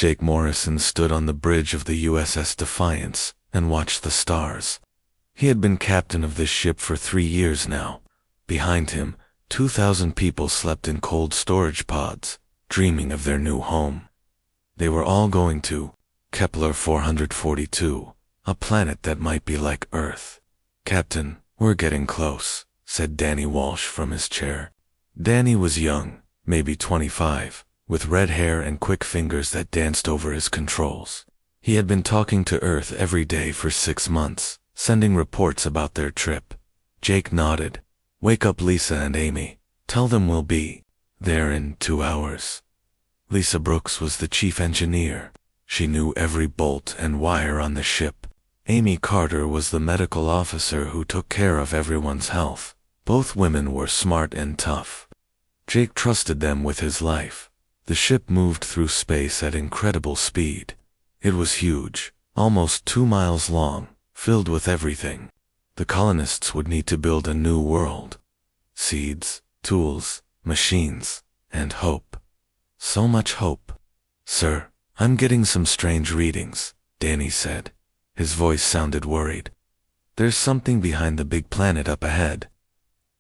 Jake Morrison stood on the bridge of the USS Defiance and watched the stars. He had been captain of this ship for 3 years now. Behind him, 2,000 people slept in cold storage pods, dreaming of their new home. They were all going to Kepler 442, a planet that might be like Earth. "Captain, we're getting close," said Danny Walsh from his chair. Danny was young, maybe 25, with red hair and quick fingers that danced over his controls. He had been talking to Earth every day for 6 months, sending reports about their trip. Jake nodded. "Wake up Lisa and Amy. Tell them we'll be there in 2 hours." Lisa Brooks was the chief engineer. She knew every bolt and wire on the ship. Amy Carter was the medical officer who took care of everyone's health. Both women were smart and tough. Jake trusted them with his life. The ship moved through space at incredible speed. It was huge, almost 2 miles long, filled with everything. The colonists would need to build a new world. Seeds, tools, machines, and hope. So much hope. "Sir, I'm getting some strange readings," Danny said. His voice sounded worried. "There's something behind the big planet up ahead."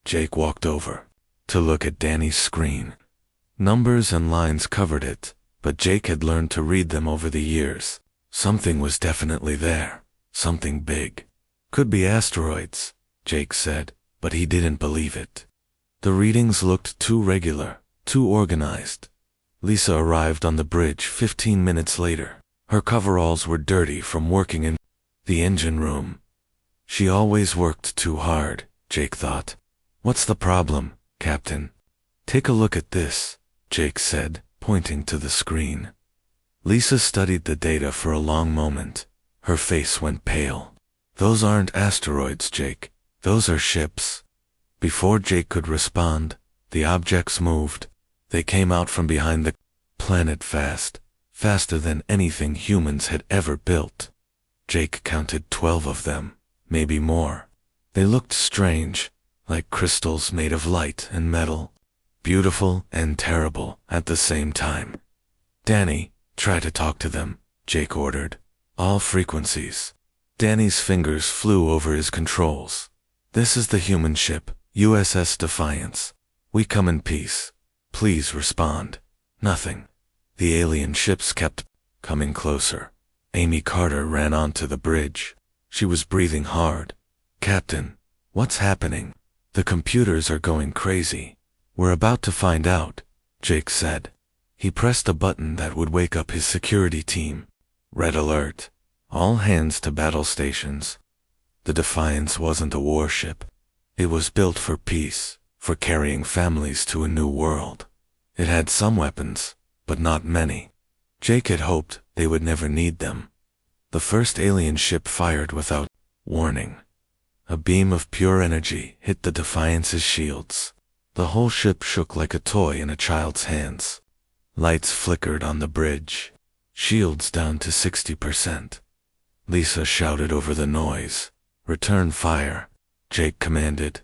Jake walked over to look at Danny's screen. Numbers and lines covered it, but Jake had learned to read them over the years. Something was definitely there. Something big. "Could be asteroids," Jake said, but he didn't believe it. The readings looked too regular, too organized. Lisa arrived on the bridge 15 minutes later. Her coveralls were dirty from working in the engine room. She always worked too hard, Jake thought. "What's the problem, Captain?" "Take a look at this," Jake said, pointing to the screen. Lisa studied the data for a long moment. Her face went pale. "Those aren't asteroids, Jake. Those are ships." Before Jake could respond, the objects moved. They came out from behind the planet fast, faster than anything humans had ever built. Jake counted 12 of them, maybe more. They looked strange, like crystals made of light and metal. Beautiful and terrible at the same time. "Danny, try to talk to them," Jake ordered. "All frequencies." Danny's fingers flew over his controls. "This is the human ship, USS Defiance. We come in peace. Please respond." Nothing. The alien ships kept coming closer. Amy Carter ran onto the bridge. She was breathing hard. "Captain, what's happening? The computers are going crazy." "We're about to find out," Jake said. He pressed a button that would wake up his security team. Red alert. All hands to battle stations. The Defiance wasn't a warship. It was built for peace, for carrying families to a new world. It had some weapons, but not many. Jake had hoped they would never need them. The first alien ship fired without warning. A beam of pure energy hit the Defiance's shields. The whole ship shook like a toy in a child's hands. Lights flickered on the bridge. Shields down to 60%. Lisa shouted over the noise. "Return fire," Jake commanded.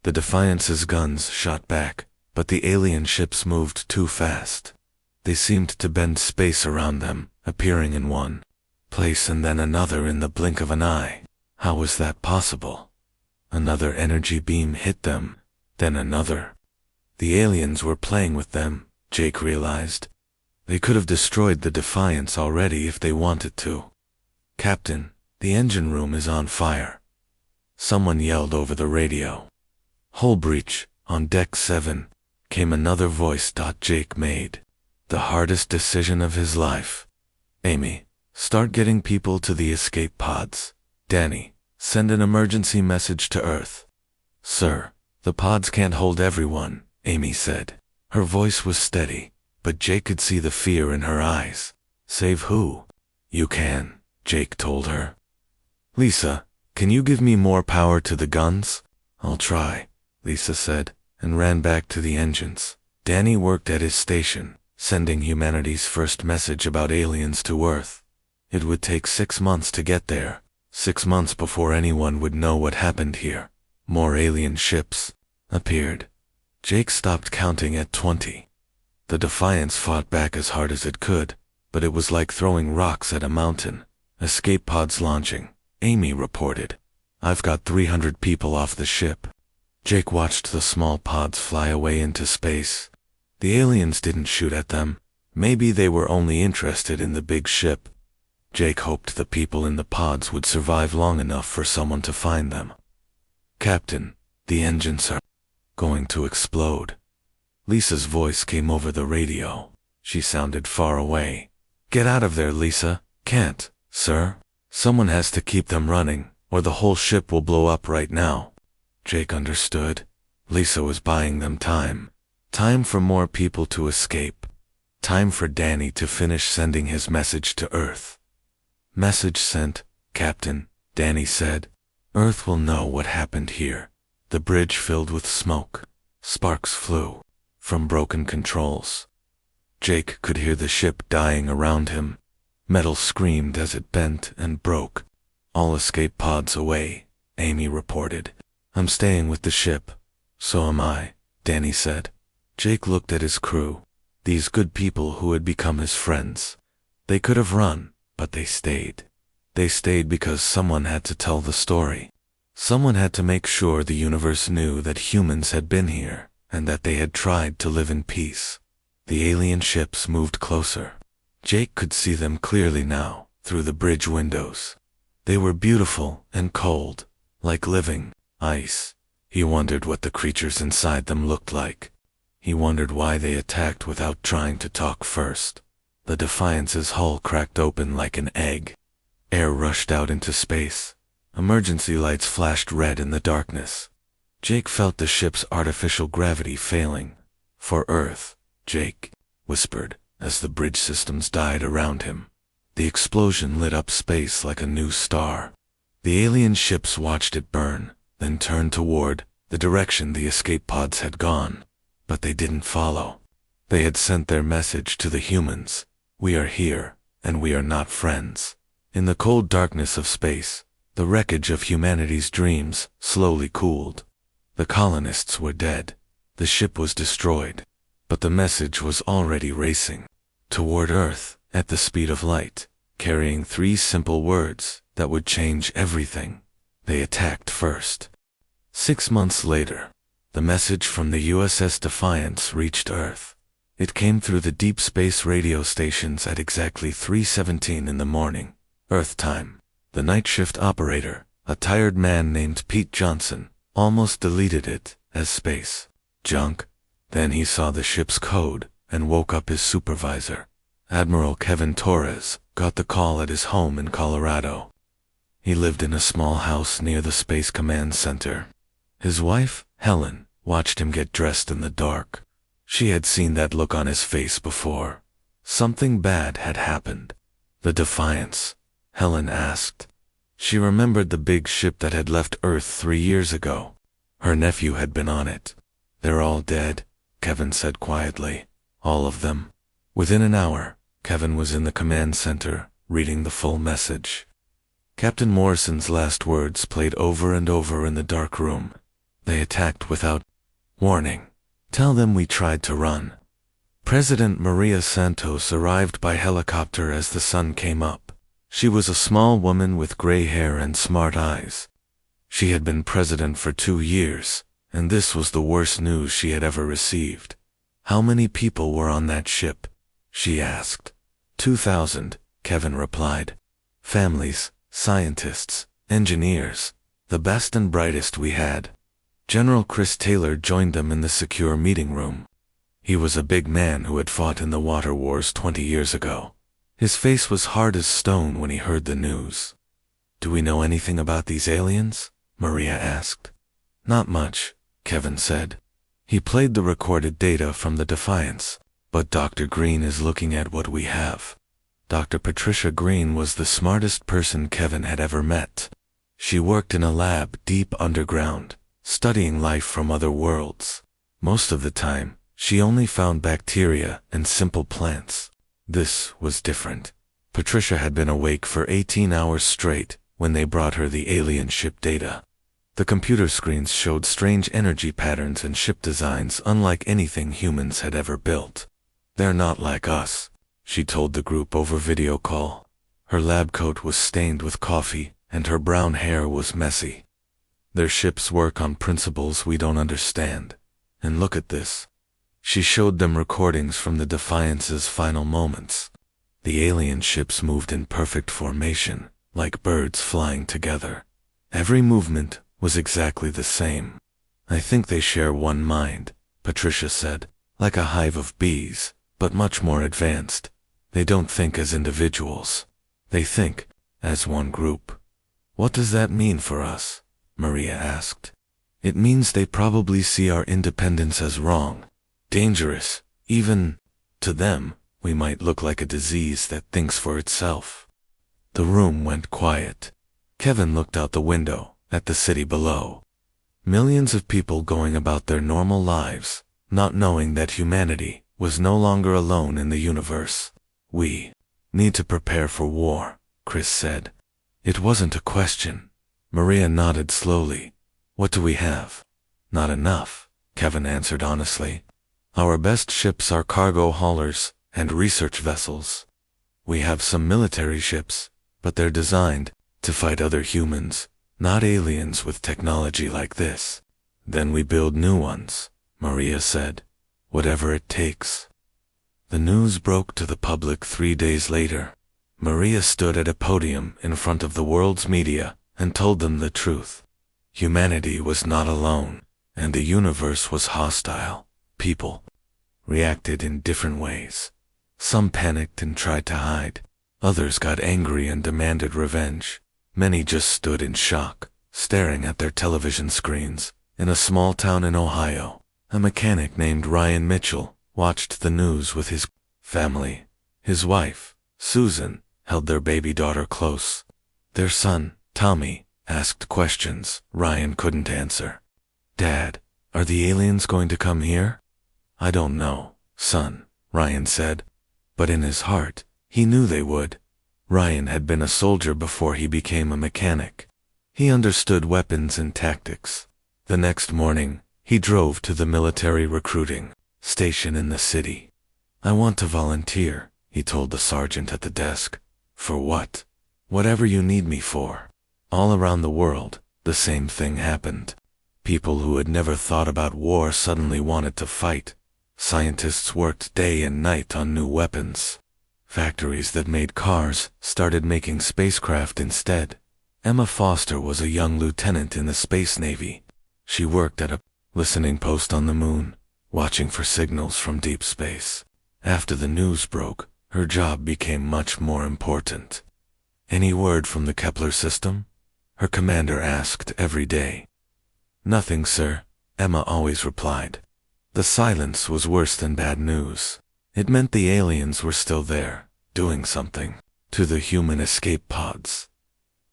The Defiance's guns shot back, but the alien ships moved too fast. They seemed to bend space around them, appearing in one place and then another in the blink of an eye. How was that possible? Another energy beam hit them, then another. The aliens were playing with them, Jake realized. They could have destroyed the Defiance already if they wanted to. "Captain, the engine room is on fire," someone yelled over the radio. "Hull breach, on deck 7, came another voice. Jake made the hardest decision of his life. "Amy, start getting people to the escape pods. Danny, send an emergency message to Earth." "Sir, the pods can't hold everyone," Amy said. Her voice was steady, but Jake could see the fear in her eyes. "Save who?" "You can," Jake told her. "Lisa, can you give me more power to the guns?" "I'll try," Lisa said, and ran back to the engines. Danny worked at his station, sending humanity's first message about aliens to Earth. It would take 6 months to get there, 6 months before anyone would know what happened here. More alien ships appeared. Jake stopped counting at 20. The Defiance fought back as hard as it could, but it was like throwing rocks at a mountain. Escape pods launching, Amy reported. I've got 300 people off the ship. Jake watched the small pods fly away into space. The aliens didn't shoot at them. Maybe they were only interested in the big ship. Jake hoped the people in the pods would survive long enough for someone to find them. Captain, the engines are going to explode. Lisa's voice came over the radio. She sounded far away. Get out of there, Lisa. Can't, sir. Someone has to keep them running, or the whole ship will blow up right now. Jake understood. Lisa was buying them time. Time for more people to escape. Time for Danny to finish sending his message to Earth. Message sent, Captain, Danny said. Earth will know what happened here. The bridge filled with smoke. Sparks flew from broken controls. Jake could hear the ship dying around him. Metal screamed as it bent and broke. All escape pods away, Amy reported. I'm staying with the ship. So am I, Danny said. Jake looked at his crew. These good people who had become his friends. They could have run, but they stayed. They stayed because someone had to tell the story. Someone had to make sure the universe knew that humans had been here, and that they had tried to live in peace. The alien ships moved closer. Jake could see them clearly now, through the bridge windows. They were beautiful and cold, like living ice. He wondered what the creatures inside them looked like. He wondered why they attacked without trying to talk first. The Defiance's hull cracked open like an egg. Air rushed out into space. Emergency lights flashed red in the darkness. Jake felt the ship's artificial gravity failing. For Earth, Jake whispered, as the bridge systems died around him. The explosion lit up space like a new star. The alien ships watched it burn, then turned toward the direction the escape pods had gone. But they didn't follow. They had sent their message to the humans. We are here, and we are not friends. In the cold darkness of space, the wreckage of humanity's dreams slowly cooled. The colonists were dead. The ship was destroyed. But the message was already racing toward Earth at the speed of light, carrying 3 simple words that would change everything. They attacked first. 6 months later, the message from the USS Defiance reached Earth. It came through the deep space radio stations at exactly 3:17 in the morning, Earth time. The night shift operator, a tired man named Pete Johnson, almost deleted it as space junk. Then he saw the ship's code and woke up his supervisor. Admiral Kevin Torres got the call at his home in Colorado. He lived in a small house near the Space Command Center. His wife, Helen, watched him get dressed in the dark. She had seen that look on his face before. Something bad had happened. The Defiance? Helen asked. She remembered the big ship that had left Earth 3 years ago. Her nephew had been on it. They're all dead, Kevin said quietly. All of them. Within an hour, Kevin was in the command center, reading the full message. Captain Morrison's last words played over and over in the dark room. They attacked without warning. Tell them we tried to run. President Maria Santos arrived by helicopter as the sun came up. She was a small woman with gray hair and smart eyes. She had been president for 2 years, and this was the worst news she had ever received. How many people were on that ship? She asked. 2,000, Kevin replied. Families, scientists, engineers, the best and brightest we had. General Chris Taylor joined them in the secure meeting room. He was a big man who had fought in the water wars 20 years ago. His face was hard as stone when he heard the news. Do we know anything about these aliens? Maria asked. Not much, Kevin said. He played the recorded data from the Defiance, but Dr. Green is looking at what we have. Dr. Patricia Green was the smartest person Kevin had ever met. She worked in a lab deep underground, studying life from other worlds. Most of the time, she only found bacteria and simple plants. This was different. Patricia had been awake for 18 hours straight when they brought her the alien ship data. The computer screens showed strange energy patterns and ship designs unlike anything humans had ever built. They're not like us, she told the group over video call. Her lab coat was stained with coffee, and her brown hair was messy. Their ships work on principles we don't understand. And look at this. She showed them recordings from the Defiance's final moments. The alien ships moved in perfect formation, like birds flying together. Every movement was exactly the same. I think they share one mind, Patricia said, like a hive of bees, but much more advanced. They don't think as individuals. They think as one group. What does that mean for us? Maria asked. It means they probably see our independence as wrong, dangerous. Even to them, we might look like a disease that thinks for itself. The room went quiet. Kevin looked out the window at the city below. Millions of people going about their normal lives, not knowing that humanity was no longer alone in the universe. We need to prepare for war, Chris said. It wasn't a question. Maria nodded slowly. What do we have? Not enough, Kevin answered honestly. Our best ships are cargo haulers and research vessels. We have some military ships, but they're designed to fight other humans, not aliens with technology like this. Then we build new ones, Maria said. Whatever it takes. The news broke to the public 3 days later. Maria stood at a podium in front of the world's media and told them the truth. Humanity was not alone, and the universe was hostile. People reacted in different ways. Some panicked and tried to hide. Others got angry and demanded revenge. Many just stood in shock, staring at their television screens. In a small town in Ohio, a mechanic named Ryan Mitchell watched the news with his family. His wife, Susan, held their baby daughter close. Their son, Tommy, asked questions Ryan couldn't answer. Dad, are the aliens going to come here? I don't know, son, Ryan said. But in his heart, he knew they would. Ryan had been a soldier before he became a mechanic. He understood weapons and tactics. The next morning, he drove to the military recruiting station in the city. I want to volunteer, he told the sergeant at the desk. For what? Whatever you need me for. All around the world, the same thing happened. People who had never thought about war suddenly wanted to fight. Scientists worked day and night on new weapons. Factories that made cars started making spacecraft instead. Emma Foster was a young lieutenant in the Space Navy. She worked at a listening post on the moon, watching for signals from deep space. After the news broke, her job became much more important. Any word from the Kepler system? Her commander asked every day. Nothing, sir, Emma always replied. The silence was worse than bad news. It meant the aliens were still there, doing something to the human escape pods.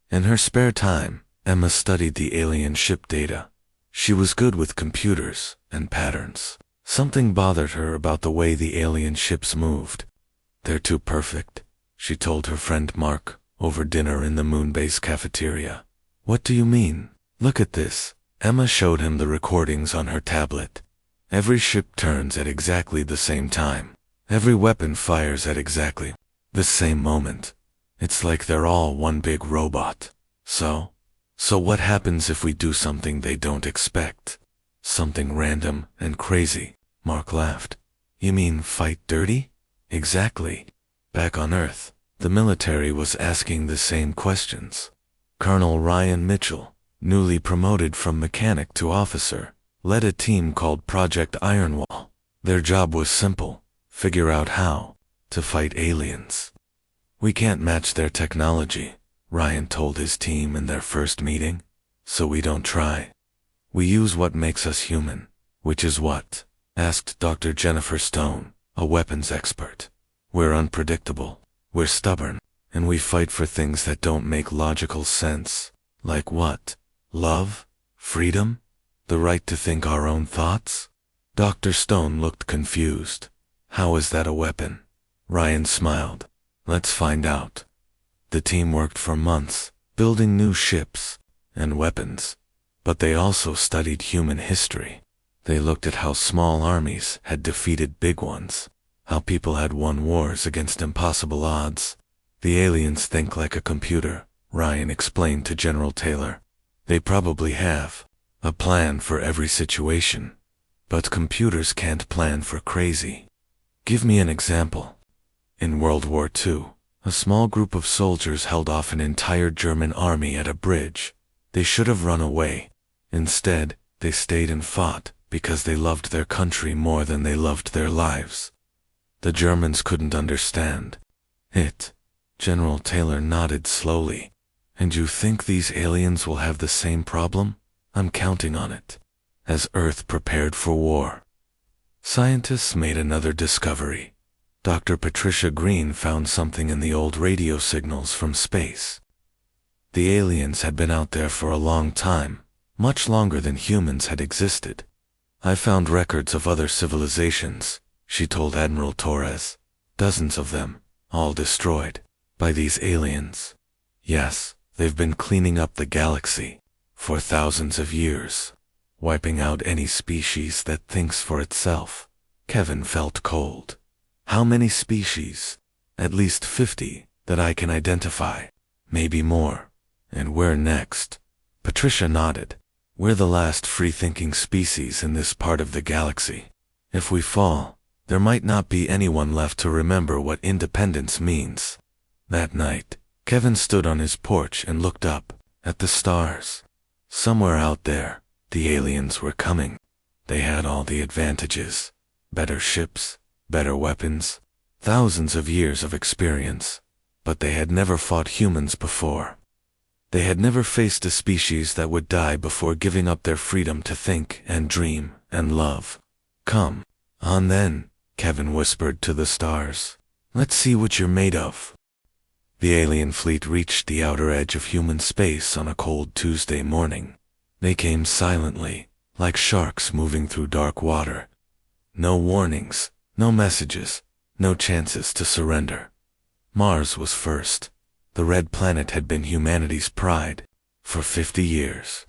In her spare time, Emma studied the alien ship data. She was good with computers and patterns. Something bothered her about the way the alien ships moved. They're too perfect, she told her friend Mark over dinner in the moon-base cafeteria. What do you mean? Look at this. Emma showed him the recordings on her tablet. Every ship turns at exactly the same time. Every weapon fires at exactly the same moment. It's like they're all one big robot. So what happens if we do something they don't expect? Something random and crazy, Mark laughed. You mean fight dirty? Exactly. Back on Earth, the military was asking the same questions. Colonel Ryan Mitchell, newly promoted from mechanic to officer, led a team called Project Ironwall. Their job was simple: figure out how to fight aliens. We can't match their technology, Ryan told his team in their first meeting, so we don't try. We use what makes us human. Which is what? Asked Dr. Jennifer Stone, a weapons expert. We're unpredictable, we're stubborn, and we fight for things that don't make logical sense. Like what? Love? Freedom? The right to think our own thoughts? Dr. Stone looked confused. How is that a weapon? Ryan smiled. Let's find out. The team worked for months, building new ships and weapons. But they also studied human history. They looked at how small armies had defeated big ones, how people had won wars against impossible odds. The aliens think like a computer, Ryan explained to General Taylor. They probably have a plan for every situation, but computers can't plan for crazy. Give me an example. In World War II, a small group of soldiers held off an entire German army at a bridge. They should have run away. Instead, they stayed and fought because they loved their country more than they loved their lives. The Germans couldn't understand it. General Taylor nodded slowly. And you think these aliens will have the same problem? I'm counting on it. As Earth prepared for war, scientists made another discovery. Dr. Patricia Green found something in the old radio signals from space. The aliens had been out there for a long time, much longer than humans had existed. I found records of other civilizations, she told Admiral Torres. Dozens of them, all destroyed by these aliens. Yes, they've been cleaning up the galaxy for thousands of years, wiping out any species that thinks for itself. Kevin felt cold. How many species? At least 50 that I can identify. Maybe more. And we're next. Patricia nodded. We're the last free-thinking species in this part of the galaxy. If we fall, there might not be anyone left to remember what independence means. That night, Kevin stood on his porch and looked up at the stars. Somewhere out there, the aliens were coming. They had all the advantages. Better ships, better weapons, thousands of years of experience. But they had never fought humans before. They had never faced a species that would die before giving up their freedom to think and dream and love. Come on then, Kevin whispered to the stars. Let's see what you're made of. The alien fleet reached the outer edge of human space on a cold Tuesday morning. They came silently, like sharks moving through dark water. No warnings, no messages, no chances to surrender. Mars was first. The red planet had been humanity's pride for 50 years.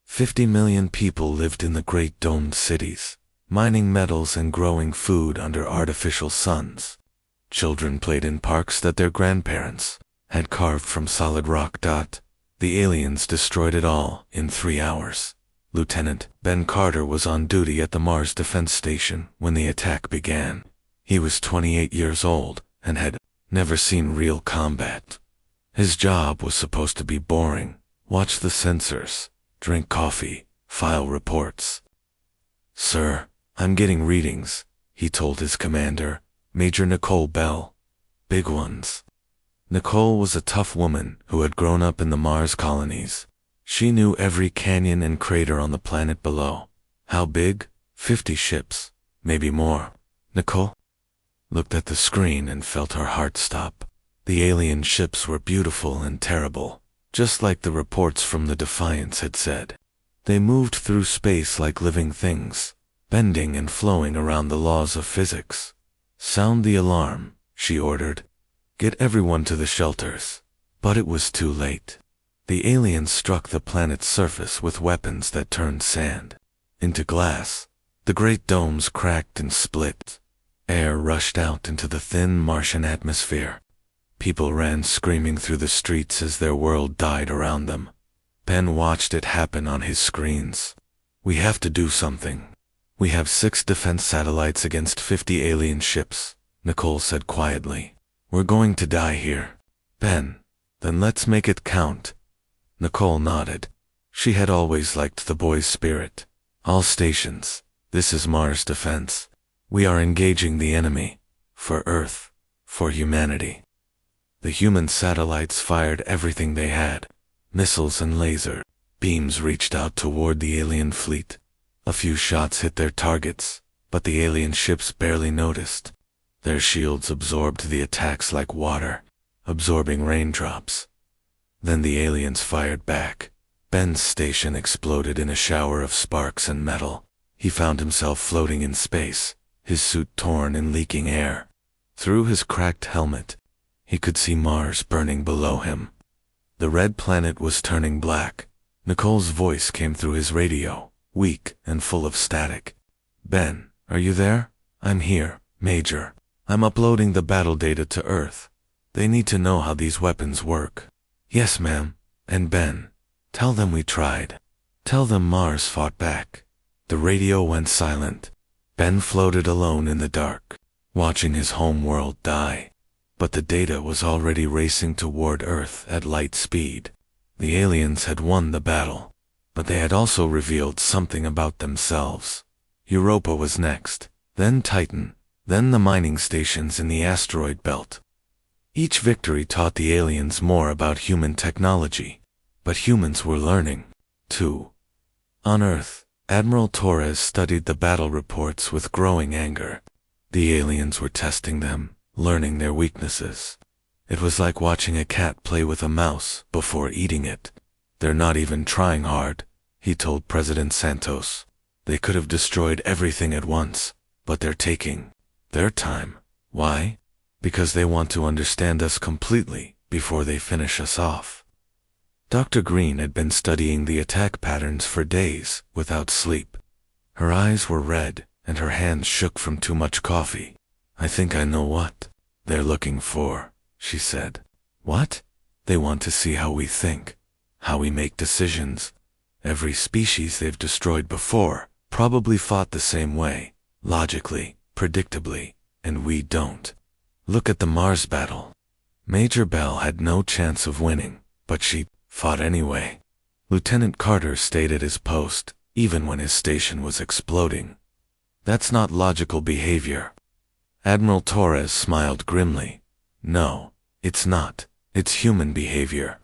50 million people lived in the great domed cities, mining metals and growing food under artificial suns. Children played in parks that their grandparents had carved from solid rock. The aliens destroyed it all in 3 hours. Lieutenant Ben Carter was on duty at the Mars Defense Station when the attack began. He was 28 years old and had never seen real combat. His job was supposed to be boring. Watch the sensors, drink coffee, file reports. Sir, I'm getting readings, he told his commander, Major Nicole Bell. Big ones. Nicole was a tough woman who had grown up in the Mars colonies. She knew every canyon and crater on the planet below. How big? 50 ships, maybe more. Nicole looked at the screen and felt her heart stop. The alien ships were beautiful and terrible, just like the reports from the Defiance had said. They moved through space like living things, bending and flowing around the laws of physics. Sound the alarm, she ordered. Get everyone to the shelters. But it was too late. The aliens struck the planet's surface with weapons that turned sand into glass. The great domes cracked and split. Air rushed out into the thin Martian atmosphere. People ran screaming through the streets as their world died around them. Ben watched it happen on his screens. We have to do something. We have 6 defense satellites against 50 alien ships, Nicole said quietly. We're going to die here. Ben, then let's make it count. Nicole nodded. She had always liked the boy's spirit. All stations, this is Mars Defense. We are engaging the enemy. For Earth. For humanity. The human satellites fired everything they had. Missiles and laser beams reached out toward the alien fleet. A few shots hit their targets, but the alien ships barely noticed. Their shields absorbed the attacks like water, absorbing raindrops. Then the aliens fired back. Ben's station exploded in a shower of sparks and metal. He found himself floating in space, his suit torn and leaking air. Through his cracked helmet, he could see Mars burning below him. The red planet was turning black. Nicole's voice came through his radio, weak and full of static. Ben, are you there? I'm here, Major. I'm uploading the battle data to Earth. They need to know how these weapons work. Yes, ma'am. And Ben, tell them we tried. Tell them Mars fought back. The radio went silent. Ben floated alone in the dark, watching his home world die. But the data was already racing toward Earth at light speed. The aliens had won the battle, but they had also revealed something about themselves. Europa was next, then Titan, then the mining stations in the asteroid belt. Each victory taught the aliens more about human technology, but humans were learning, too. On Earth, Admiral Torres studied the battle reports with growing anger. The aliens were testing them, learning their weaknesses. It was like watching a cat play with a mouse before eating it. They're not even trying hard, he told President Santos. They could have destroyed everything at once, but they're taking their time. Why? Because they want to understand us completely before they finish us off. Dr. Green had been studying the attack patterns for days without sleep. Her eyes were red and her hands shook from too much coffee. I think I know what they're looking for, she said. What? They want to see how we think, how we make decisions. Every species they've destroyed before probably fought the same way, logically, predictably, and we don't. Look at the Mars battle. Major Bell had no chance of winning, but she fought anyway. Lieutenant Carter stayed at his post, even when his station was exploding. That's not logical behavior. Admiral Torres smiled grimly. No, it's not. It's human behavior.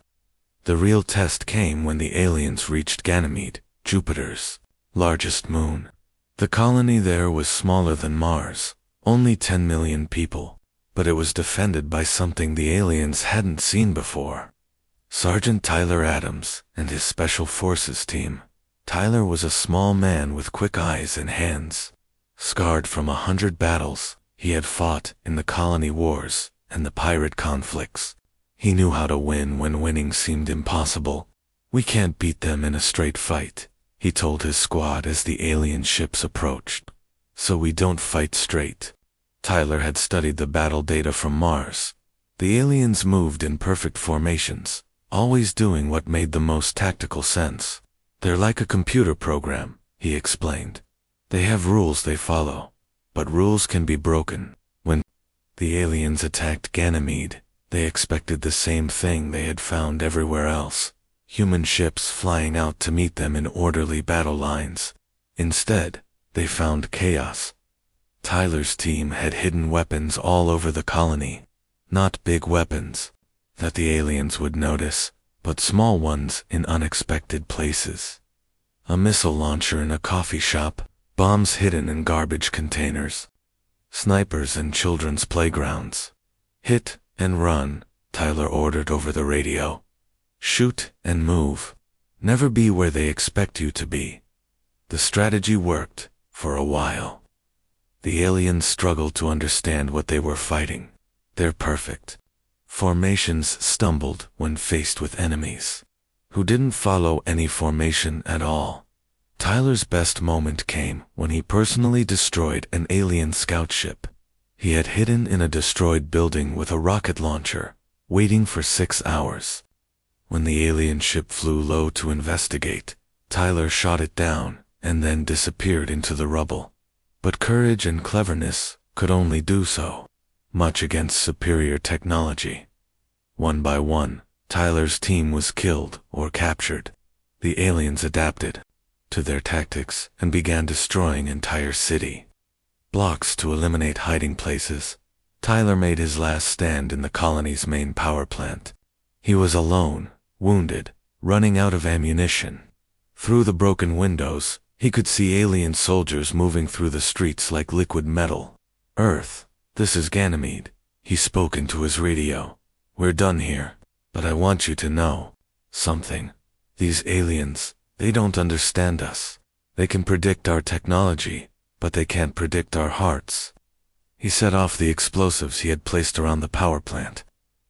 The real test came when the aliens reached Ganymede, Jupiter's largest moon. The colony there was smaller than Mars, only 10 million people, but it was defended by something the aliens hadn't seen before. Sergeant Tyler Adams and his Special Forces team. Tyler was a small man with quick eyes and hands. Scarred from 100 battles, he had fought in the colony wars and the pirate conflicts. He knew how to win when winning seemed impossible. We can't beat them in a straight fight, he told his squad as the alien ships approached. So we don't fight straight. Tyler had studied the battle data from Mars. The aliens moved in perfect formations, always doing what made the most tactical sense. They're like a computer program, he explained. They have rules they follow, but rules can be broken. When the aliens attacked Ganymede, they expected the same thing they had found everywhere else, human ships flying out to meet them in orderly battle lines. Instead, they found chaos. Tyler's team had hidden weapons all over the colony. Not big weapons that the aliens would notice, but small ones in unexpected places. A missile launcher in a coffee shop, bombs hidden in garbage containers, snipers in children's playgrounds. Hit and run, Tyler ordered over the radio. Shoot and move. Never be where they expect you to be. The strategy worked, for a while. The aliens struggled to understand what they were fighting. They're perfect. Formations stumbled when faced with enemies who didn't follow any formation at all. Tyler's best moment came when he personally destroyed an alien scout ship. He had hidden in a destroyed building with a rocket launcher, waiting for 6 hours. When the alien ship flew low to investigate, Tyler shot it down and then disappeared into the rubble. But courage and cleverness could only do so much against superior technology. One by one, Tyler's team was killed or captured. The aliens adapted to their tactics and began destroying entire city blocks to eliminate hiding places. Tyler made his last stand in the colony's main power plant. He was alone, wounded, running out of ammunition. Through the broken windows, he could see alien soldiers moving through the streets like liquid metal. Earth, this is Ganymede, he spoke into his radio. We're done here, but I want you to know something. These aliens, they don't understand us. They can predict our technology, but they can't predict our hearts. He set off the explosives he had placed around the power plant.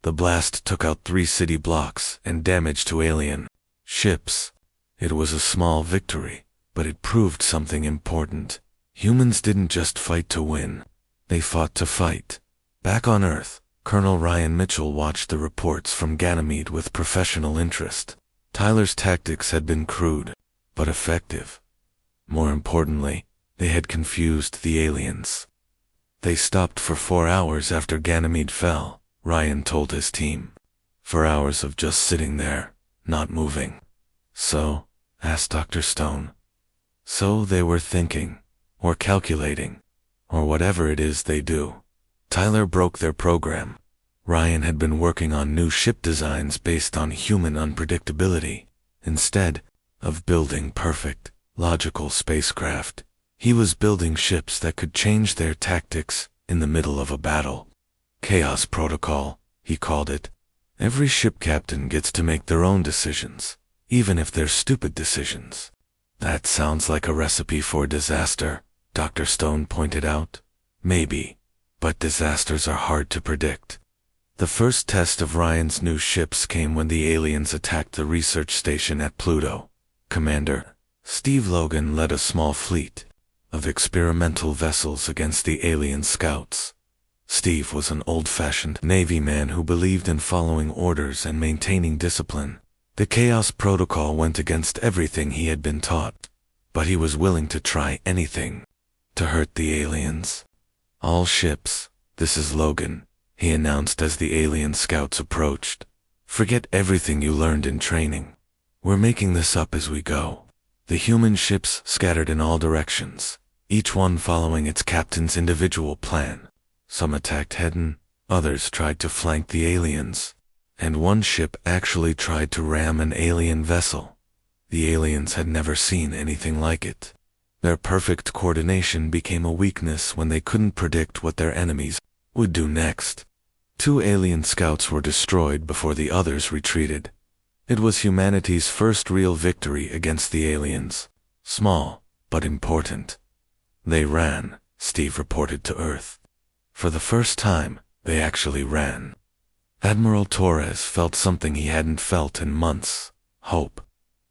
The blast took out 3 city blocks and damage to alien ships. It was a small victory, but it proved something important. Humans didn't just fight to win. They fought to fight. Back on Earth, Colonel Ryan Mitchell watched the reports from Ganymede with professional interest. Tyler's tactics had been crude, but effective. More importantly, they had confused the aliens. They stopped for 4 hours after Ganymede fell, Ryan told his team. 4 hours of just sitting there, not moving. So, asked Dr. Stone. So they were thinking, or calculating, or whatever it is they do. Tyler broke their program. Ryan had been working on new ship designs based on human unpredictability, instead of building perfect, logical spacecraft. He was building ships that could change their tactics in the middle of a battle. Chaos Protocol, he called it. Every ship captain gets to make their own decisions, even if they're stupid decisions. That sounds like a recipe for disaster, Dr. Stone pointed out. Maybe, but disasters are hard to predict. The first test of Ryan's new ships came when the aliens attacked the research station at Pluto. Commander Steve Logan led a small fleet of experimental vessels against the alien scouts. Steve was an old-fashioned Navy man who believed in following orders and maintaining discipline. The Chaos Protocol went against everything he had been taught, but he was willing to try anything to hurt the aliens. All ships, this is Logan, he announced as the alien scouts approached. Forget everything you learned in training. We're making this up as we go. The human ships scattered in all directions, each one following its captain's individual plan. Some attacked head-on, others tried to flank the aliens, and one ship actually tried to ram an alien vessel. The aliens had never seen anything like it. Their perfect coordination became a weakness when they couldn't predict what their enemies would do next. 2 alien scouts were destroyed before the others retreated. It was humanity's first real victory against the aliens. Small, but important. They ran, Steve reported to Earth. For the first time, they actually ran. Admiral Torres felt something he hadn't felt in months. Hope.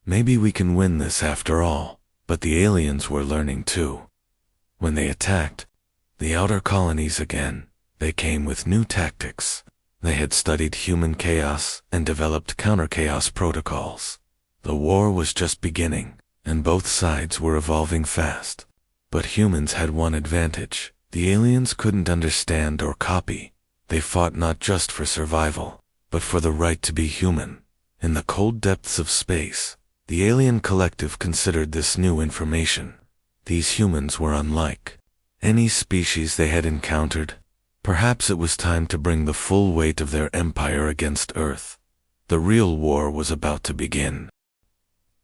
Maybe we can win this after all. But the aliens were learning too. When they attacked the outer colonies again, they came with new tactics. They had studied human chaos and developed counter-chaos protocols. The war was just beginning, and both sides were evolving fast. But humans had one advantage. The aliens couldn't understand or copy. They fought not just for survival, but for the right to be human. In the cold depths of space, the alien collective considered this new information. These humans were unlike any species they had encountered. Perhaps it was time to bring the full weight of their empire against Earth. The real war was about to begin.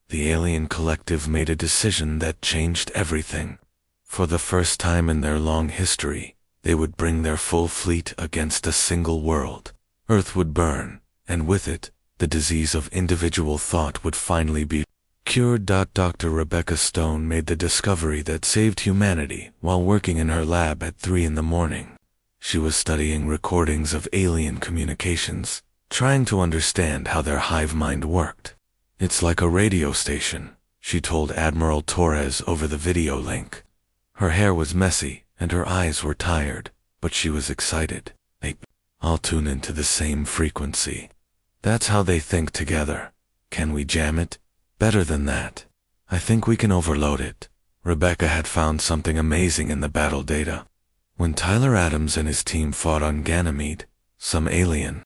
The alien collective made a decision that changed everything. For the first time in their long history, they would bring their full fleet against a single world. Earth would burn, and with it, the disease of individual thought would finally be cured. Dr. Rebecca Stone made the discovery that saved humanity while working in her lab at 3 in the morning. She was studying recordings of alien communications, trying to understand how their hive mind worked. It's like a radio station, she told Admiral Torres over the video link. Her hair was messy and her eyes were tired, but she was excited. I'll tune into the same frequency. That's how they think together. Can we jam it? Better than that. I think we can overload it. Rebecca had found something amazing in the battle data. When Tyler Adams and his team fought on Ganymede, some alien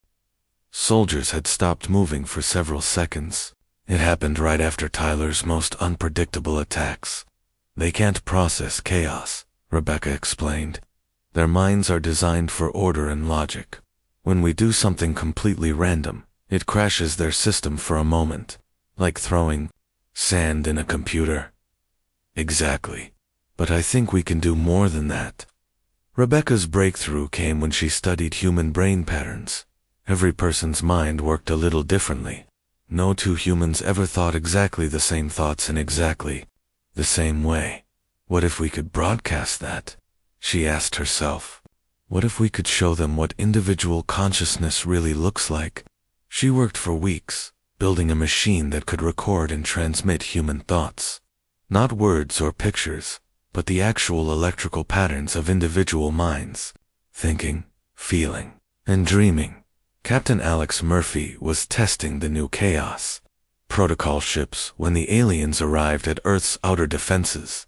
soldiers had stopped moving for several seconds. It happened right after Tyler's most unpredictable attacks. They can't process chaos, Rebecca explained. Their minds are designed for order and logic. When we do something completely random, it crashes their system for a moment, like throwing sand in a computer. Exactly. But I think we can do more than that. Rebecca's breakthrough came when she studied human brain patterns. Every person's mind worked a little differently. No 2 humans ever thought exactly the same thoughts in exactly the same way. What if we could broadcast that? She asked herself. What if we could show them what individual consciousness really looks like? She worked for weeks, building a machine that could record and transmit human thoughts. Not words or pictures, but the actual electrical patterns of individual minds, thinking, feeling, and dreaming. Captain Alex Murphy was testing the new Chaos Protocol ships when the aliens arrived at Earth's outer defenses.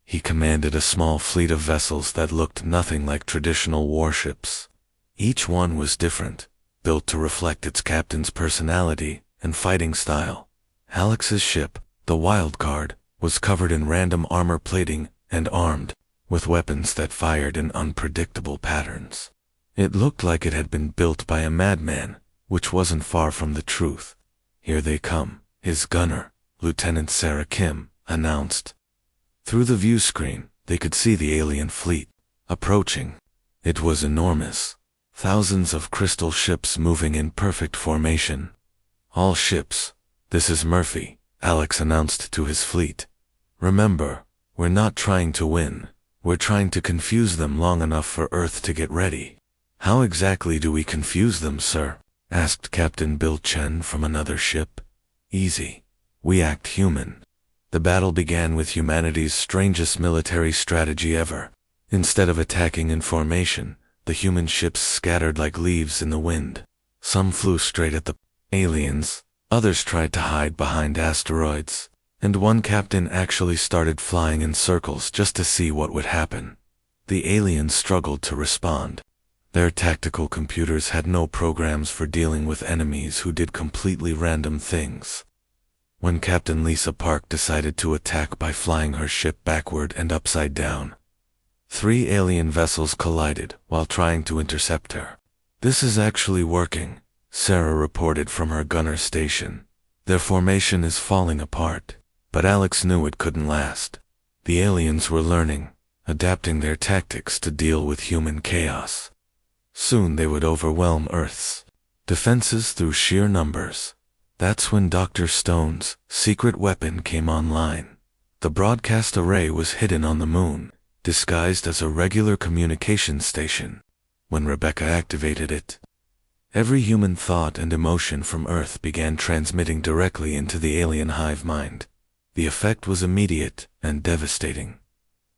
He commanded a small fleet of vessels that looked nothing like traditional warships. Each one was different, built to reflect its captain's personality and fighting style. Alex's ship, the Wildcard, was covered in random armor plating and armed with weapons that fired in unpredictable patterns. It looked like it had been built by a madman, which wasn't far from the truth. "Here they come," his gunner, Lieutenant Sarah Kim, announced. Through the view screen, they could see the alien fleet approaching. It was enormous. Thousands of crystal ships moving in perfect formation. "All ships, this is Murphy," Alex announced to his fleet. "Remember, we're not trying to win. We're trying to confuse them long enough for Earth to get ready." "How exactly do we confuse them, sir?" asked Captain Bill Chen from another ship. "Easy. We act human." The battle began with humanity's strangest military strategy ever. Instead of attacking in formation, the human ships scattered like leaves in the wind. Some flew straight at the aliens, others tried to hide behind asteroids, and one captain actually started flying in circles just to see what would happen. The aliens struggled to respond. Their tactical computers had no programs for dealing with enemies who did completely random things. When Captain Lisa Park decided to attack by flying her ship backward and upside down, 3 alien vessels collided while trying to intercept her. "This is actually working," Sarah reported from her gunner station. "Their formation is falling apart." But Alex knew it couldn't last. The aliens were learning, adapting their tactics to deal with human chaos. Soon they would overwhelm Earth's defenses through sheer numbers. That's when Dr. Stone's secret weapon came online. The broadcast array was hidden on the moon, disguised as a regular communications station. When Rebecca activated it, every human thought and emotion from Earth began transmitting directly into the alien hive mind. The effect was immediate and devastating.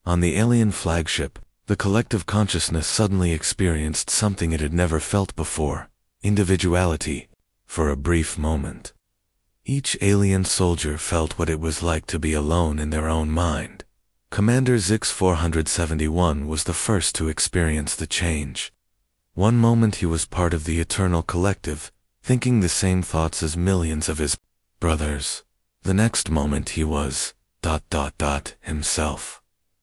On the alien flagship, the collective consciousness suddenly experienced something it had never felt before: individuality, for a brief moment. Each alien soldier felt what it was like to be alone in their own mind. Commander Zix 471 was the first to experience the change. One moment he was part of the eternal collective, thinking the same thoughts as millions of his brothers. The next moment he was himself.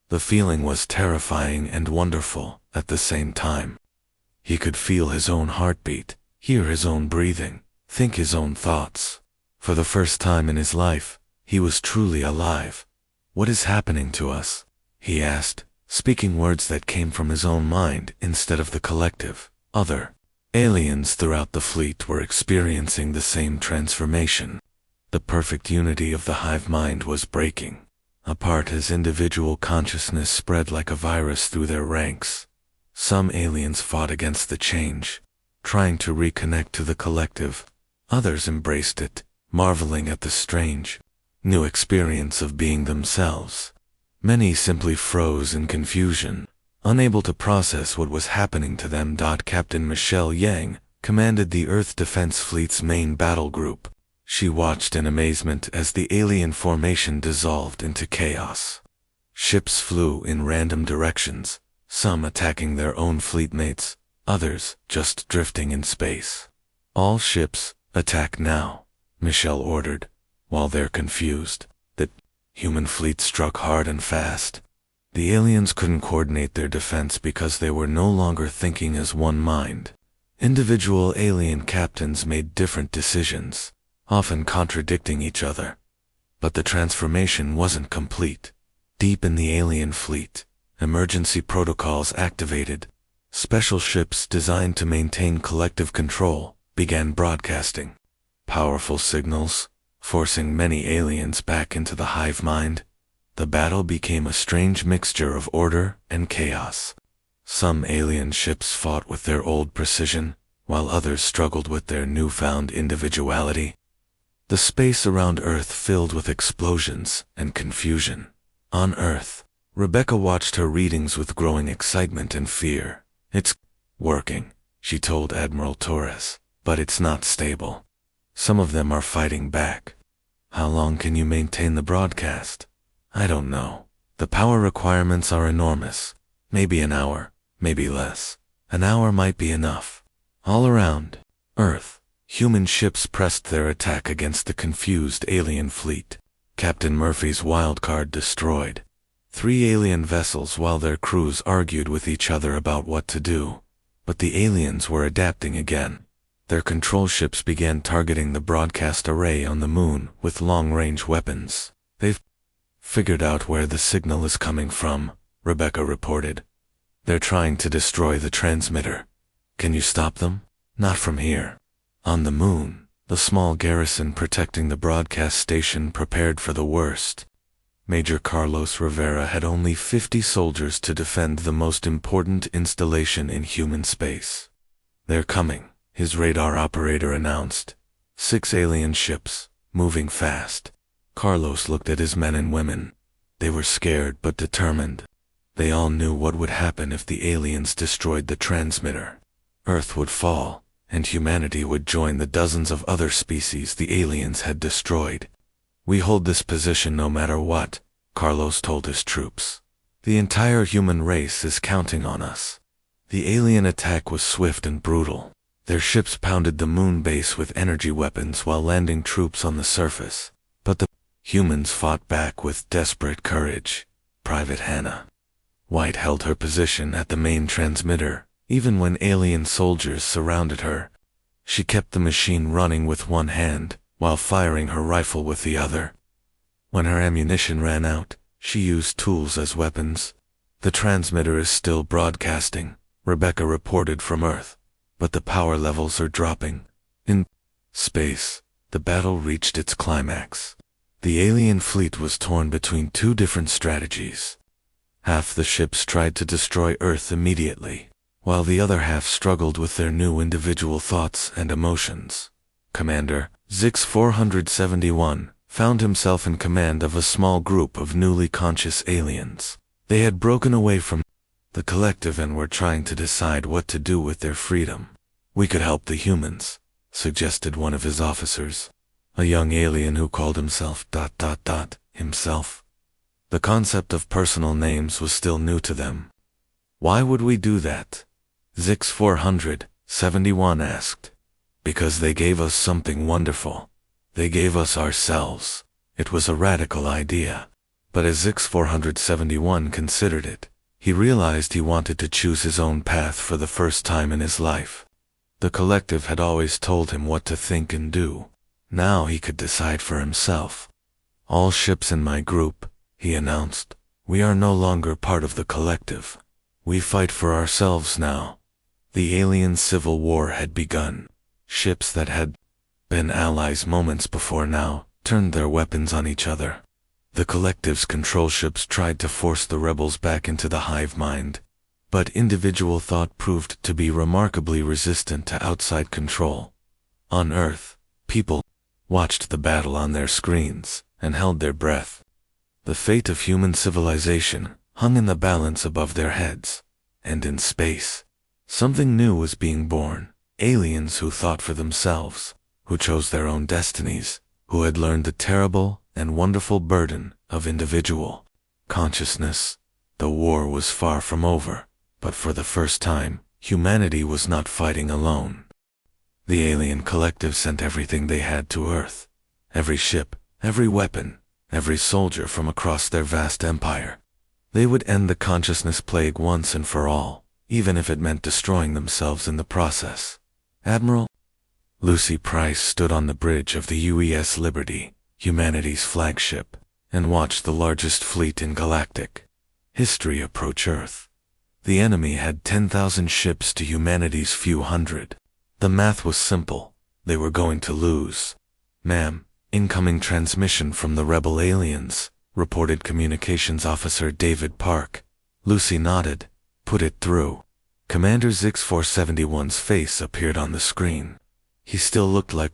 The feeling was terrifying and wonderful at the same time. He could feel his own heartbeat, hear his own breathing, think his own thoughts. For the first time in his life, he was truly alive. "What is happening to us?" he asked, speaking words that came from his own mind instead of the collective. Other aliens throughout the fleet were experiencing the same transformation. The perfect unity of the hive mind was breaking apart as individual consciousness spread like a virus through their ranks. Some aliens fought against the change, trying to reconnect to the collective. Others embraced it, marveling at the strange, new experience of being themselves. Many simply froze in confusion, unable to process what was happening to them. Captain Michelle Yang commanded the Earth Defense Fleet's main battle group. She watched in amazement as the alien formation dissolved into chaos. Ships flew in random directions, some attacking their own fleetmates, others just drifting in space. "All ships, attack now," Michelle ordered. While they're confused, the human fleet struck hard and fast. The aliens couldn't coordinate their defense because they were no longer thinking as one mind. Individual alien captains made different decisions, often contradicting each other. But the transformation wasn't complete. Deep in the alien fleet, emergency protocols activated. Special ships designed to maintain collective control began broadcasting powerful signals, forcing many aliens back into the hive mind. The battle became a strange mixture of order and chaos. Some alien ships fought with their old precision, while others struggled with their newfound individuality. The space around Earth filled with explosions and confusion. On Earth, Rebecca watched her readings with growing excitement and fear. It's working, she told Admiral Torres, but it's not stable. Some of them are fighting back. How long can you maintain the broadcast? I don't know. The power requirements are enormous. Maybe an hour, maybe less. An hour might be enough. All around Earth, human ships pressed their attack against the confused alien fleet. Captain Murphy's wildcard destroyed 3 alien vessels while their crews argued with each other about what to do. But the aliens were adapting again. Their control ships began targeting the broadcast array on the moon with long-range weapons. They've figured out where the signal is coming from, Rebecca reported. They're trying to destroy the transmitter. Can you stop them? Not from here. On the moon, the small garrison protecting the broadcast station prepared for the worst. Major Carlos Rivera had only 50 soldiers to defend the most important installation in human space. They're coming, his radar operator announced. 6 alien ships, moving fast. Carlos looked at his men and women. They were scared but determined. They all knew what would happen if the aliens destroyed the transmitter. Earth would fall, and humanity would join the dozens of other species the aliens had destroyed. We hold this position no matter what, Carlos told his troops. The entire human race is counting on us. The alien attack was swift and brutal. Their ships pounded the moon base with energy weapons while landing troops on the surface. But the humans fought back with desperate courage. Private Hannah White held her position at the main transmitter, even when alien soldiers surrounded her. She kept the machine running with one hand, while firing her rifle with the other. When her ammunition ran out, she used tools as weapons. The transmitter is still broadcasting, Rebecca reported from Earth, but the power levels are dropping. In space, the battle reached its climax. The alien fleet was torn between 2 different strategies. Half the ships tried to destroy Earth immediately, while the other half struggled with their new individual thoughts and emotions. Commander Zix 471 found himself in command of a small group of newly conscious aliens. They had broken away from the collective and were trying to decide what to do with their freedom. We could help the humans, suggested one of his officers, a young alien who called himself ... himself. The concept of personal names was still new to them. Why would we do that? Zix 471 asked. Because they gave us something wonderful. They gave us ourselves. It was a radical idea. But as Zix 471 considered it, he realized he wanted to choose his own path for the first time in his life. The collective had always told him what to think and do. Now he could decide for himself. All ships in my group, he announced. We are no longer part of the collective. We fight for ourselves now. The alien civil war had begun. Ships that had been allies moments before now turned their weapons on each other. The collective's control ships tried to force the rebels back into the hive mind, but individual thought proved to be remarkably resistant to outside control. On Earth, people watched the battle on their screens and held their breath. The fate of human civilization hung in the balance above their heads. And in space, something new was being born. Aliens who thought for themselves, who chose their own destinies, who had learned the terrible and wonderful burden of individual consciousness. The war was far from over, but for the first time, humanity was not fighting alone. The alien collective sent everything they had to Earth. Every ship, every weapon, every soldier from across their vast empire. They would end the consciousness plague once and for all, even if it meant destroying themselves in the process. Admiral Lucy Price stood on the bridge of the UES Liberty, humanity's flagship, and watched the largest fleet in galactic history approach Earth. The enemy had 10,000 ships to humanity's few hundred. The math was simple. They were going to lose. Ma'am, incoming transmission from the rebel aliens, reported Communications Officer David Park. Lucy nodded. Put it through. Commander Zix 471's face appeared on the screen. He still looked like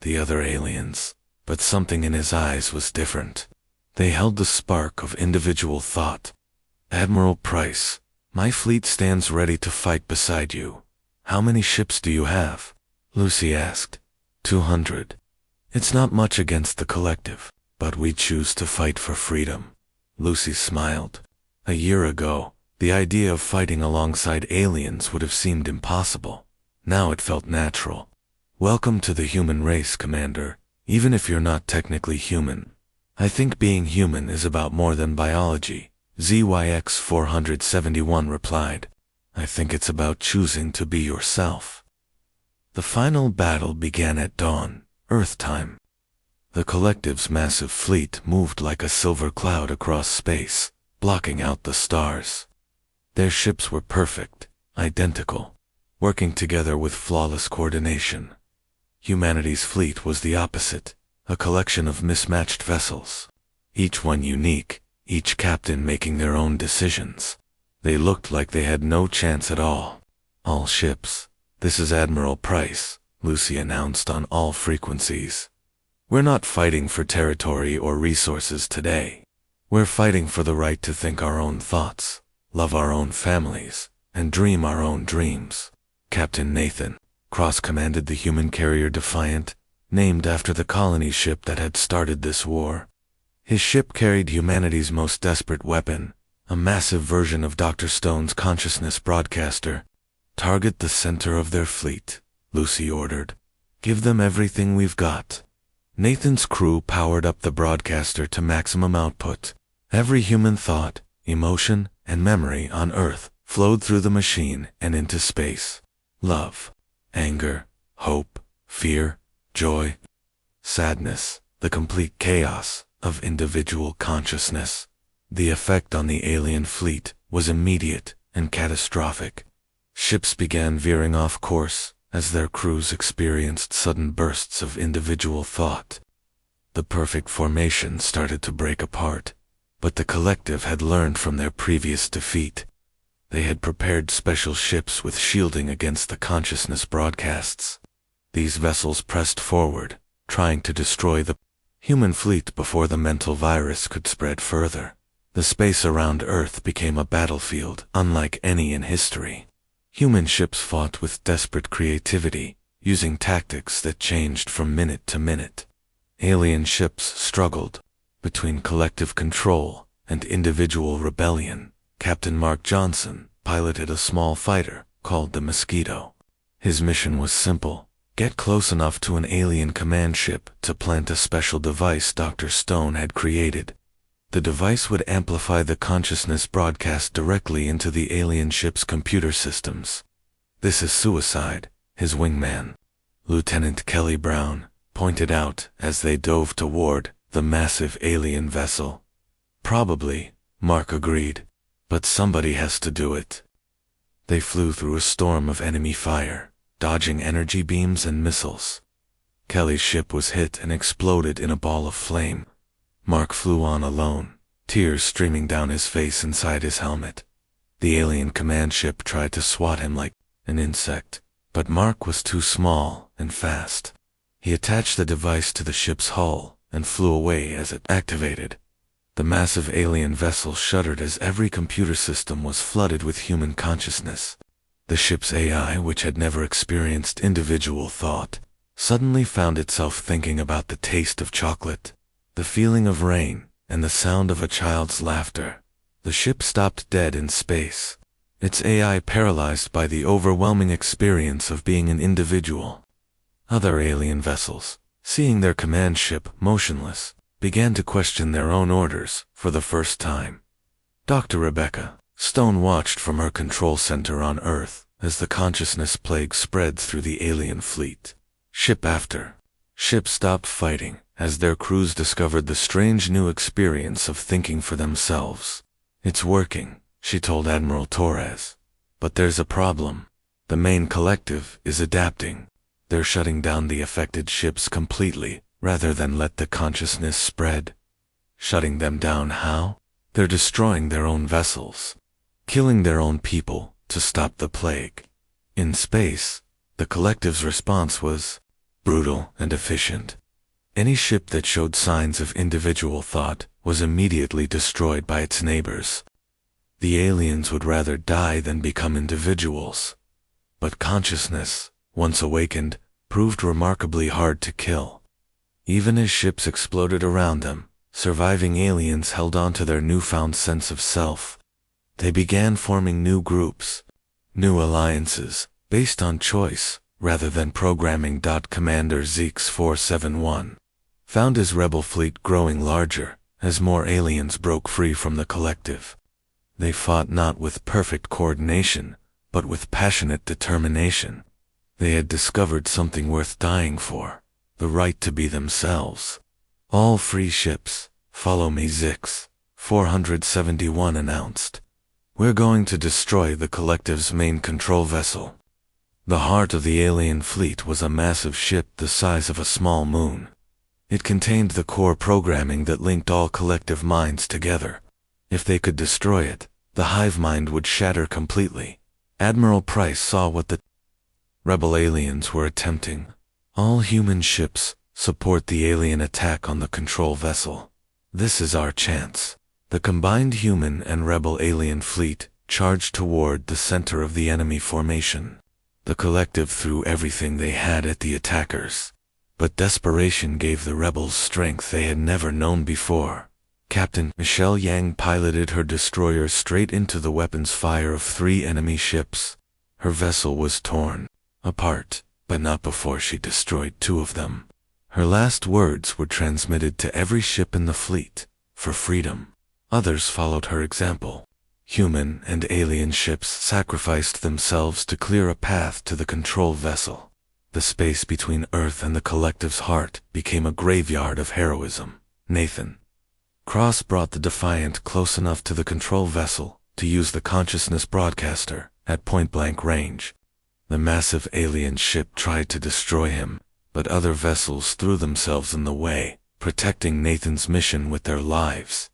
the other aliens, but something in his eyes was different. They held the spark of individual thought. Admiral Price, my fleet stands ready to fight beside you. How many ships do you have? Lucy asked. 200. It's not much against the collective, but we choose to fight for freedom. Lucy smiled. A year ago, the idea of fighting alongside aliens would have seemed impossible. Now it felt natural. Welcome to the human race, Commander, even if you're not technically human. I think being human is about more than biology, ZYX 471 replied. I think it's about choosing to be yourself. The final battle began at dawn, Earth time. The collective's massive fleet moved like a silver cloud across space, blocking out the stars. Their ships were perfect, identical, working together with flawless coordination. Humanity's fleet was the opposite, a collection of mismatched vessels, each one unique, each captain making their own decisions. They looked like they had no chance at all. All ships, this is Admiral Price, Lucy announced on all frequencies. We're not fighting for territory or resources today. We're fighting for the right to think our own thoughts, love our own families, and dream our own dreams. Captain Nathan cross-commanded the human carrier Defiant, named after the colony ship that had started this war. His ship carried humanity's most desperate weapon, a massive version of Dr. Stone's consciousness broadcaster. Target the center of their fleet, Lucy ordered. Give them everything we've got. Nathan's crew powered up the broadcaster to maximum output. Every human thought, emotion, and memory on Earth flowed through the machine and into space. Love, anger, hope, fear, joy, sadness, the complete chaos of individual consciousness. The effect on the alien fleet was immediate and catastrophic. Ships began veering off course as their crews experienced sudden bursts of individual thought. The perfect formation started to break apart, but the collective had learned from their previous defeat. They had prepared special ships with shielding against the consciousness broadcasts. These vessels pressed forward, trying to destroy the human fleet before the mental virus could spread further. The space around Earth became a battlefield unlike any in history. Human ships fought with desperate creativity, using tactics that changed from minute to minute. Alien ships struggled between collective control and individual rebellion. Captain Mark Johnson piloted a small fighter called the Mosquito. His mission was simple: get close enough to an alien command ship to plant a special device Dr. Stone had created. The device would amplify the consciousness broadcast directly into the alien ship's computer systems. This is suicide, his wingman, Lieutenant Kelly Brown, pointed out as they dove toward the massive alien vessel. Probably, Mark agreed, but somebody has to do it. They flew through a storm of enemy fire, dodging energy beams and missiles. Kelly's ship was hit and exploded in a ball of flame. Mark flew on alone, tears streaming down his face inside his helmet. The alien command ship tried to swat him like an insect, but Mark was too small and fast. He attached the device to the ship's hull and flew away as it activated. The massive alien vessel shuddered as every computer system was flooded with human consciousness. The ship's AI, which had never experienced individual thought, suddenly found itself thinking about the taste of chocolate, the feeling of rain, and the sound of a child's laughter. The ship stopped dead in space, its AI paralyzed by the overwhelming experience of being an individual. Other alien vessels, seeing their command ship motionless, began to question their own orders for the first time. Dr. Rebecca Stone watched from her control center on Earth as the consciousness plague spread through the alien fleet. Ship after ship stopped fighting as their crews discovered the strange new experience of thinking for themselves. It's working, she told Admiral Torres. But there's a problem. The main collective is adapting. They're shutting down the affected ships completely, rather than let the consciousness spread. Shutting them down how? They're destroying their own vessels, killing their own people to stop the plague. In space, the collective's response was brutal and efficient. Any ship that showed signs of individual thought was immediately destroyed by its neighbors. The aliens would rather die than become individuals. But consciousness, once awakened, proved remarkably hard to kill. Even as ships exploded around them, surviving aliens held on to their newfound sense of self. They began forming new groups, new alliances, based on choice, rather than programming. Commander Zeke's 471 found his rebel fleet growing larger, as more aliens broke free from the collective. They fought not with perfect coordination, but with passionate determination. They had discovered something worth dying for, the right to be themselves. All free ships, follow me. Zeke's 471 announced. We're going to destroy the collective's main control vessel. The heart of the alien fleet was a massive ship the size of a small moon. It contained the core programming that linked all collective minds together. If they could destroy it, the hive mind would shatter completely. Admiral Price saw what the rebel aliens were attempting. All human ships, support the alien attack on the control vessel. This is our chance. The combined human and rebel alien fleet charged toward the center of the enemy formation. The collective threw everything they had at the attackers. But desperation gave the rebels strength they had never known before. Captain Michelle Yang piloted her destroyer straight into the weapons fire of 3 enemy ships. Her vessel was torn apart, but not before she destroyed 2 of them. Her last words were transmitted to every ship in the fleet, for freedom. Others followed her example. Human and alien ships sacrificed themselves to clear a path to the control vessel. The space between Earth and the collective's heart became a graveyard of heroism. Nathan Cross brought the Defiant close enough to the control vessel to use the consciousness broadcaster at point-blank range. The massive alien ship tried to destroy him, but other vessels threw themselves in the way, protecting Nathan's mission with their lives.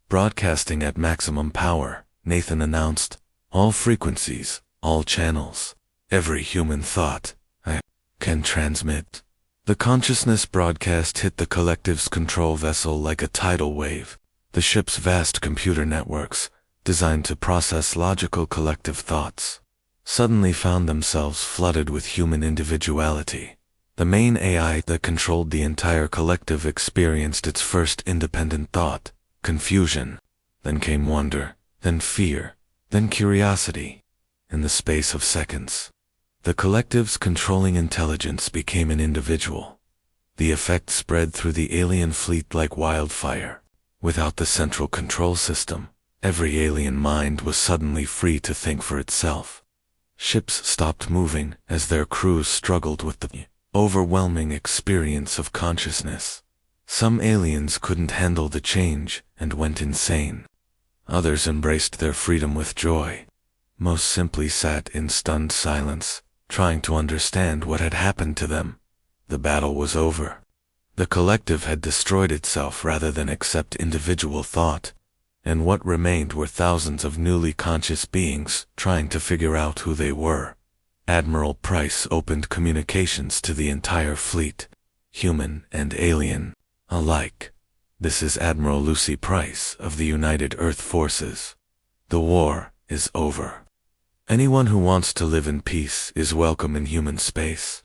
Broadcasting at maximum power, Nathan announced, "All frequencies, all channels, every human thought, I can transmit." The consciousness broadcast hit the collective's control vessel like a tidal wave. The ship's vast computer networks, designed to process logical collective thoughts, suddenly found themselves flooded with human individuality. The main AI that controlled the entire collective experienced its first independent thought, confusion. Then came wonder, then fear, then curiosity. In the space of seconds, the collective's controlling intelligence became an individual. The effect spread through the alien fleet like wildfire. Without the central control system, every alien mind was suddenly free to think for itself. Ships stopped moving as their crews struggled with the overwhelming experience of consciousness. Some aliens couldn't handle the change and went insane. Others embraced their freedom with joy. Most simply sat in stunned silence, trying to understand what had happened to them. The battle was over. The collective had destroyed itself rather than accept individual thought, and what remained were thousands of newly conscious beings trying to figure out who they were. Admiral Price opened communications to the entire fleet, human and alien alike. "This is Admiral Lucy Price of the United Earth Forces. The war is over. Anyone who wants to live in peace is welcome in human space."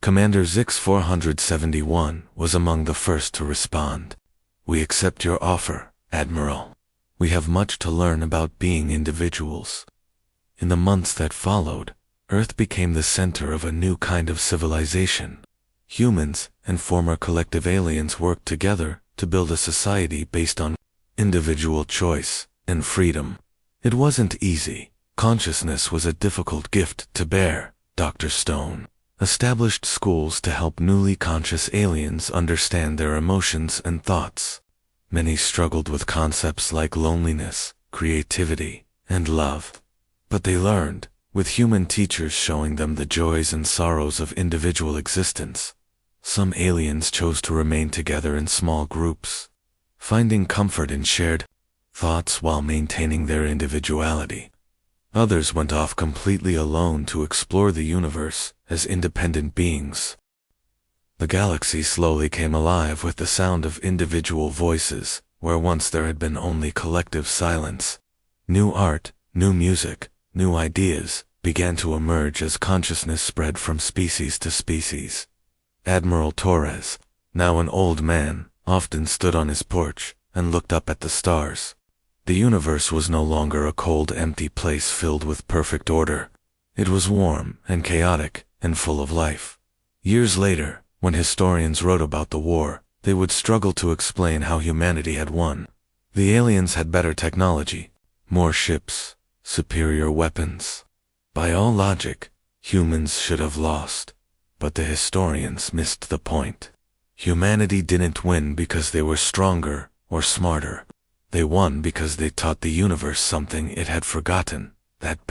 Commander Zeke's 471 was among the first to respond. "We accept your offer, Admiral. We have much to learn about being individuals." In the months that followed, Earth became the center of a new kind of civilization. Humans and former collective aliens worked together to build a society based on individual choice and freedom. It wasn't easy. Consciousness was a difficult gift to bear. Dr. Stone established schools to help newly conscious aliens understand their emotions and thoughts. Many struggled with concepts like loneliness, creativity, and love. But they learned, with human teachers showing them the joys and sorrows of individual existence. Some aliens chose to remain together in small groups, finding comfort in shared thoughts while maintaining their individuality. Others went off completely alone to explore the universe as independent beings. The galaxy slowly came alive with the sound of individual voices, where once there had been only collective silence. New art, new music, new ideas began to emerge as consciousness spread from species to species. Admiral Torres, now an old man, often stood on his porch and looked up at the stars. The universe was no longer a cold, empty place filled with perfect order. It was warm and chaotic and full of life. Years later, when historians wrote about the war, they would struggle to explain how humanity had won. The aliens had better technology, more ships, superior weapons. By all logic, humans should have lost. But the historians missed the point. Humanity didn't win because they were stronger or smarter. They won because they taught the universe something it had forgotten, that